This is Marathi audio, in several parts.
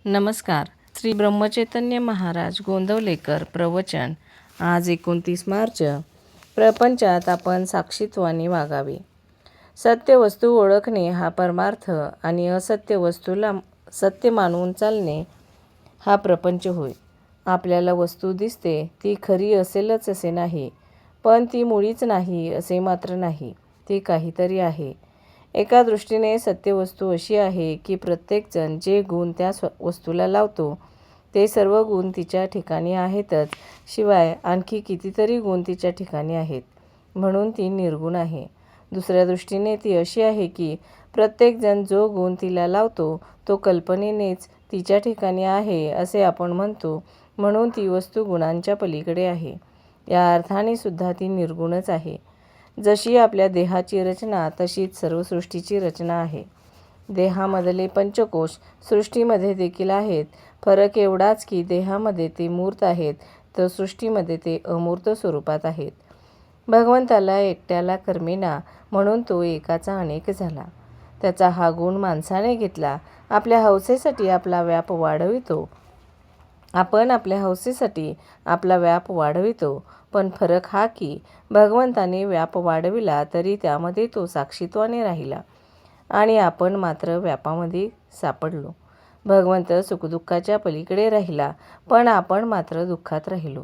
नमस्कार. श्री ब्रह्मचैतन्य महाराज गोंदवलेकर प्रवचन. आज 29 मार्च. प्रपंचात आपण साक्षीत्वाने वागावे. सत्य वस्तू ओळखणे हा परमार्थ आणि असत्य वस्तूला सत्य मानून चालणे हा प्रपंच होय. आपल्याला वस्तू दिसते ती खरी असेलच असे नाही, पण ती मुळीच नाही असे मात्र नाही, ती काहीतरी आहे. एका दृष्टीने सत्य वस्तू अशी आहे की प्रत्येकजण जे गुण त्या वस्तूला लावतो ते सर्व गुण तिच्या ठिकाणी आहेतच, शिवाय आणखी कितीतरी गुण तिच्या ठिकाणी आहेत, म्हणून ती निर्गुण आहे. दुसऱ्या दृष्टीने ती अशी आहे की प्रत्येकजण जो गुण तिला लावतो तो कल्पनेनेच तिच्या ठिकाणी आहे असे आपण म्हणतो, म्हणून ती वस्तू गुणांच्या पलीकडे आहे. या अर्थाने सुद्धा ती निर्गुणच आहे. जशी आपल्या देहाची रचना तशीच सर्व सृष्टीची रचना आहे. देहामधले पंचकोश सृष्टीमध्ये देखील आहेत. फरक एवढाच की देहामध्ये ते मूर्त आहेत तर सृष्टीमध्ये ते अमूर्त स्वरूपात आहेत. भगवंताला एकट्याला कर्मेना, म्हणून तो एकाचा अनेक झाला. त्याचा हा गुण माणसाने घेतला. आपल्या हौसेसाठी आपला व्याप वाढवितो. आपण आपल्या हौसेसाठी आपला व्याप वाढवितो, पण फरक हा की भगवंताने व्याप वाढविला तरी त्यामध्ये तो साक्षीत्वाने राहिला आणि आपण मात्र व्यापामध्ये सापडलो. भगवंत सुखदुःखाच्या पलीकडे राहिला, पण आपण मात्र दुःखात राहिलो.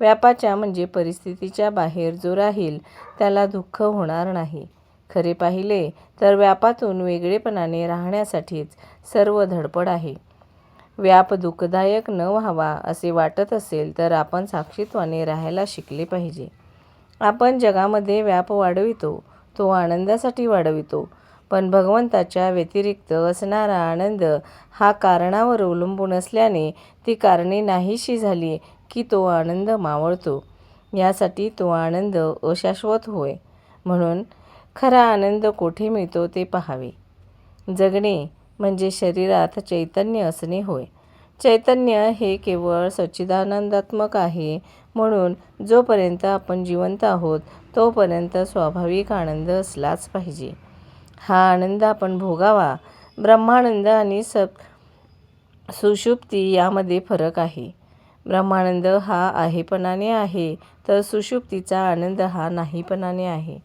व्यापाच्या म्हणजे परिस्थितीच्या बाहेर जो राहील त्याला दुःख होणार नाही. खरे पाहिले तर व्यापातून वेगळेपणाने राहण्यासाठीच सर्व धडपड आहे. व्याप दुःखदायक न व्हावा असे वाटत असेल तर आपण साक्षीत्वाने राहायला शिकले पाहिजे. आपण जगामध्ये व्याप वाढवितो तो आनंदासाठी वाढवितो, पण भगवंताच्या व्यतिरिक्त असणारा आनंद हा कारणावर अवलंबून असल्याने ती कारणे नाहीशी झाली की तो आनंद मावळतो. यासाठी तो आनंद अशाश्वत होय. म्हणून खरा आनंद कोठे मिळतो ते पाहावे. जगणे म्हणजे शरीरात चैतन्य असणे होय. चैतन्य हे केवळ सच्चिदानंदात्मक आहे, म्हणून जोपर्यंत आपण जिवंत आहोत तोपर्यंत स्वाभाविक आनंद असलाच पाहिजे. हा आनंद आपण भोगावा. ब्रह्मानंद आणि सुषुप्ती यामध्ये फरक आहे. ब्रह्मानंद हा आहेपणाने आहे तर सुषुप्तीचा आनंद हा नाहीपणाने आहे.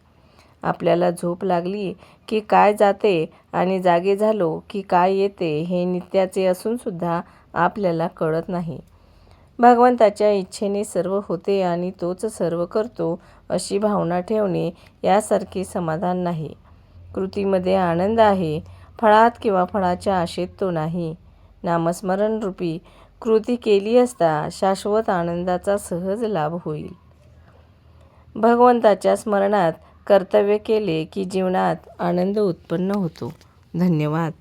आपल्याला झोप लागली की काय जाते आणि जागे झालो की काय येते हे नित्याचे असून सुद्धा आपल्याला कळत नाही. भगवंताच्या इच्छेने सर्व होते आणि तोच सर्व करतो अशी भावना ठेवणे यासारखे समाधान नाही. कृतीमध्ये आनंद आहे, फळात किंवा फळाच्या आशेत तो नाही. नामस्मरण रूपी कृती केली असता शाश्वत आनंदाचा सहज लाभ होईल. भगवंताच्या स्मरणात कर्तव्य केले की जीवनात आनंद उत्पन्न होतो. धन्यवाद.